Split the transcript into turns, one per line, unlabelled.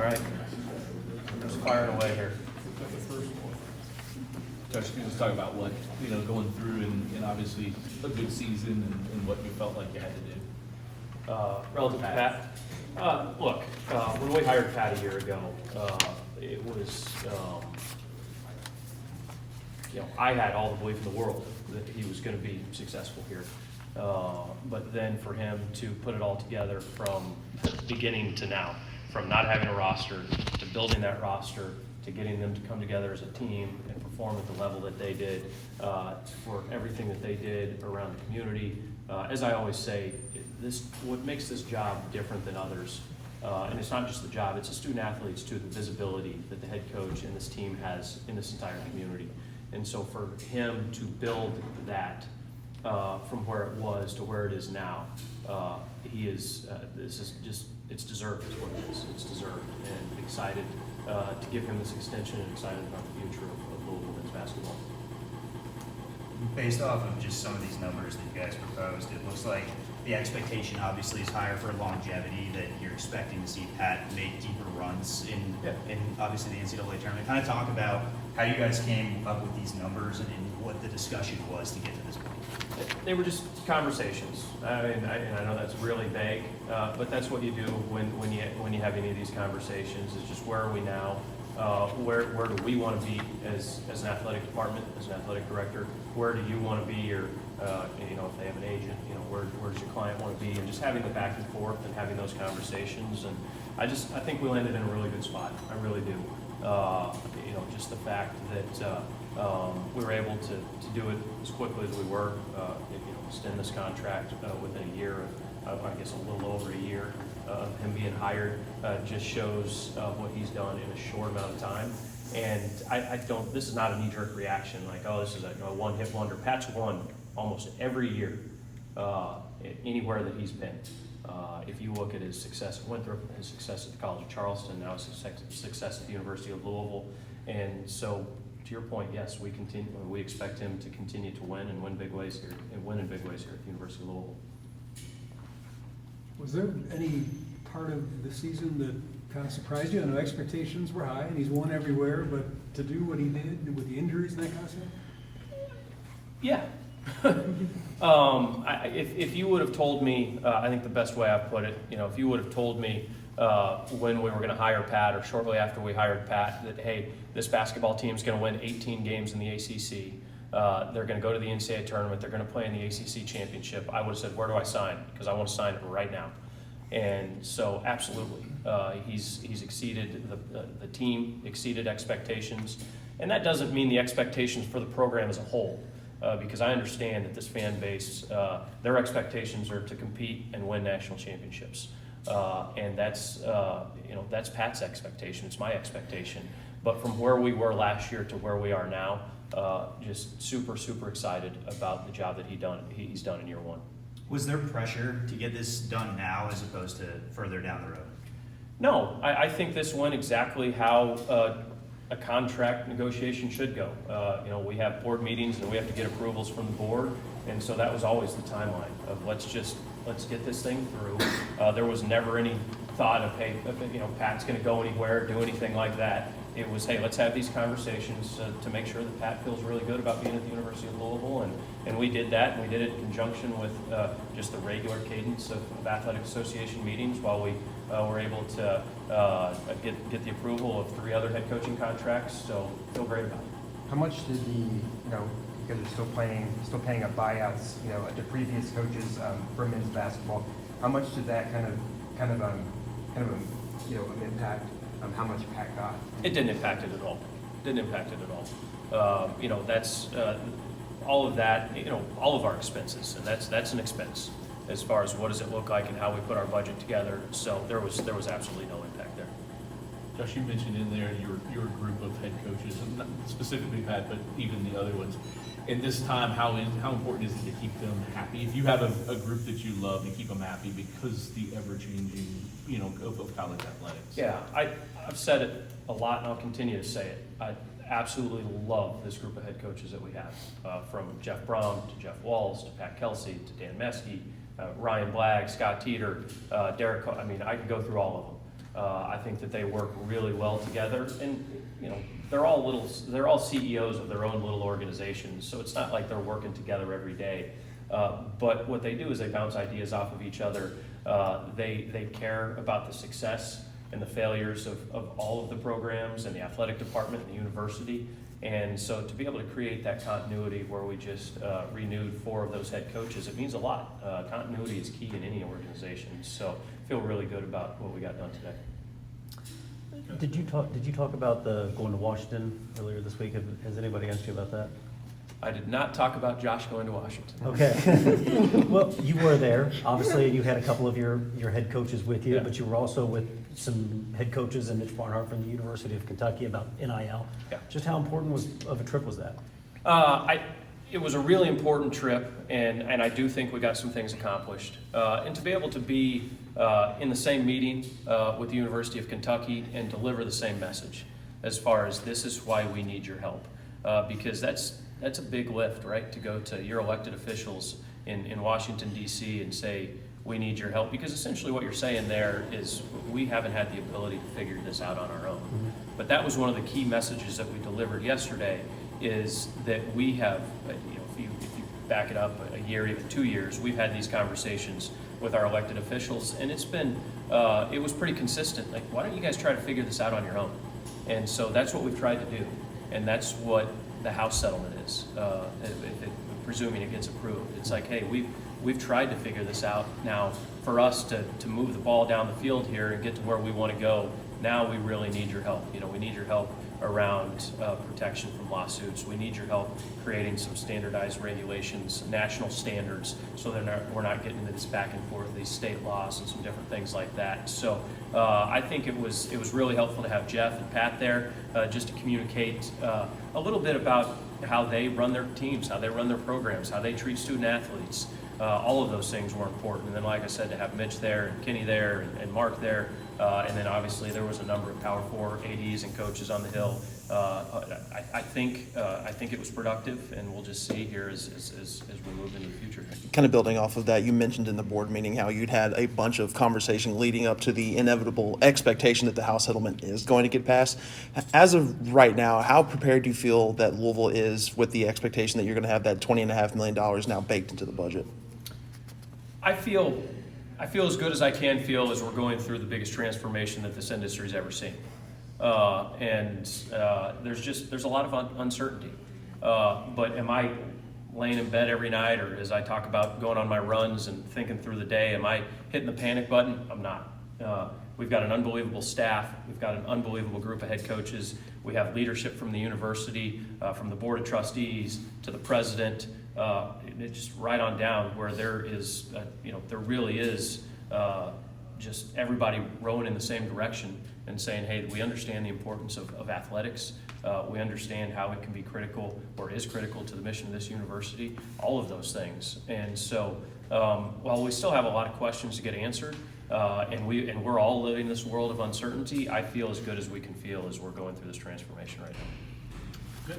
right, just firing away here.
Josh, can you just talk about what, going through and obviously a good season and what you felt like you had to do?
Relative to Pat, look, when we hired Pat a year ago, it was, I had all the belief in the world that he was going to be successful here. But then for him to put it all together from beginning to now, from not having a roster to building that roster to getting them to come together as a team and perform at the level that they did, for everything that they did around the community. As I always say, what makes this job different than others, and it's not just the job, it's the student athletes too, the visibility that the head coach and this team has in this entire community. And so for him to build that from where it was to where it is now, this is just, it's deserved is what it is. It's deserved, and excited to give him this extension and excited about the future of Louisville men's basketball.
Based off of just some of these numbers that you guys proposed, it looks like the expectation obviously is higher for longevity, that you're expecting to see Pat make deeper runs in obviously the NCAA tournament. Kind of talk about how you guys came up with these numbers and what the discussion was to get to this point.
They were just conversations. I mean, I know that's really vague, but that's what you do when you have any of these conversations. Is just where are we now? Where do we want to be as an athletic department, as an athletic director? Where do you want to be, or if they have an agent, where does your client want to be? And just having the back and forth and having those conversations. And I think we landed in a really good spot. I really do. Just the fact that we were able to do it as quickly as we were, extend this contract within a year, I guess a little over a year of him being hired, just shows what he's done in a short amount of time. And this is not a knee-jerk reaction like, oh, this is a one-hit wonder. Pat's won almost every year anywhere that he's been. If you look at his success at Winthrop, his success at the College of Charleston, now his success at the University of Louisville. And so, to your point, yes, we expect him to continue to win and win in big ways here at the University of Louisville.
Was there any part of the season that kind of surprised you? I know expectations were high and he's won everywhere, but to do what he did with the injuries and that kind of stuff?
Yeah. If you would have told me, I think the best way I've put it, if you would have told me when we were going to hire Pat or shortly after we hired Pat that, hey, this basketball team is going to win 18 games in the ACC, they're going to go to the NCAA tournament, they're going to play in the ACC championship, I would have said, where do I sign? Because I want to sign it right now. And so absolutely, he's exceeded, the team exceeded expectations. And that doesn't mean the expectations for the program as a whole. Because I understand that this fan base, their expectations are to compete and win national championships, and that's Pat's expectation. It's my expectation. But from where we were last year to where we are now, just super excited about the job that he's done in year one.
Was there pressure to get this done now as opposed to further down the road?
No, I think this went exactly how a contract negotiation should go. We have board meetings and we have to get approvals from the board, and so that was always the timeline of let's get this thing through. There was never any thought of, hey, Pat's going to go anywhere, do anything like that. It was, hey, let's have these conversations to make sure that Pat feels really good about being at the University of Louisville, and we did that, and we did it in conjunction with just the regular cadence of athletic association meetings while we were able to get the approval of 3 other head coaching contracts, so feel great about it.
How much did because they're still paying up buyouts, to previous coaches for men's basketball? How much did that kind of an impact on how much Pat got?
It didn't impact it at all. That's all of that. All of our expenses, and that's an expense as far as what does it look like and how we put our budget together. So there was absolutely no impact there.
Josh, you mentioned in there your group of head coaches, and not specifically Pat, but even the other ones. In this time, how important is it to keep them happy? If you have a group that you love, to keep them happy because the ever-changing, of college athletics.
Yeah, I've said it a lot, and I'll continue to say it. I absolutely love this group of head coaches that we have, from Jeff Brom to Jeff Walls to Pat Kelsey to Dan Meskey, Ryan Blagg, Scott Teeter, Derek. I mean, I could go through all of them. I think that they work really well together, and they're all CEOs of their own little organizations, so it's not like they're working together every day. But what they do is they bounce ideas off of each other. They care about the success and the failures of all of the programs and the athletic department and the university. And so to be able to create that continuity where we just renewed 4 of those head coaches, it means a lot. Continuity is key in any organization. So I feel really good about what we got done today.
Did you talk about the going to Washington earlier this week? Has anybody asked you about that?
I did not talk about Josh going to Washington.
Okay. Well, you were there. Obviously, you had a couple of your head coaches with you,
Yeah.
but you were also with some head coaches and Mitch Barnhart from the University of Kentucky about NIL.
Yeah.
Just how important of a trip was that?
It was a really important trip, and I do think we got some things accomplished. And to be able to be in the same meeting with the University of Kentucky and deliver the same message as far as this is why we need your help. Because that's a big lift, right? To go to your elected officials in Washington, D.C. and say, we need your help. Because essentially what you're saying there is we haven't had the ability to figure this out on our own.
Mm-hmm.
But that was one of the key messages that we delivered yesterday, is that we have, if you back it up a year, even 2 years, we've had these conversations with our elected officials, and it's been, it was pretty consistent. Like, why don't you guys try to figure this out on your own? And so that's what we've tried to do, and that's what the House settlement is, presuming it gets approved. It's like, hey, we've tried to figure this out. Now, for us to move the ball down the field here and get to where we want to go, now we really need your help. We need your help around protection from lawsuits. We need your help creating some standardized regulations, national standards, so that we're not getting into this back and forth, these state laws and some different things like that. So I think it was really helpful to have Jeff and Pat there just to communicate a little bit about how they run their teams, how they run their programs, how they treat student athletes. All of those things were important. And then, like I said, to have Mitch there and Kenny there and Mark there, and then obviously there was a number of Power 4 ADs and coaches on the Hill. I think it was productive, and we'll just see here as we move into the future.
Kind of building off of that, you mentioned in the board meeting how you'd had a bunch of conversation leading up to the inevitable expectation that the House settlement is going to get passed. As of right now, how prepared do you feel that Louisville is with the expectation that you're going to have that $20.5 million now baked into the budget?
I feel as good as I can feel as we're going through the biggest transformation that this industry's ever seen. There's a lot of uncertainty. But am I laying in bed every night, or as I talk about going on my runs and thinking through the day, am I hitting the panic button? I'm not. We've got an unbelievable staff. We've got an unbelievable group of head coaches. We have leadership from the university, from the board of trustees to the president. It's just right on down where there is, there really is just everybody rowing in the same direction and saying, hey, we understand the importance of athletics. We understand how it can be critical or is critical to the mission of this university, all of those things. And so while we still have a lot of questions to get answered, and we're all living in this world of uncertainty, I feel as good as we can feel as we're going through this transformation right now.
Good.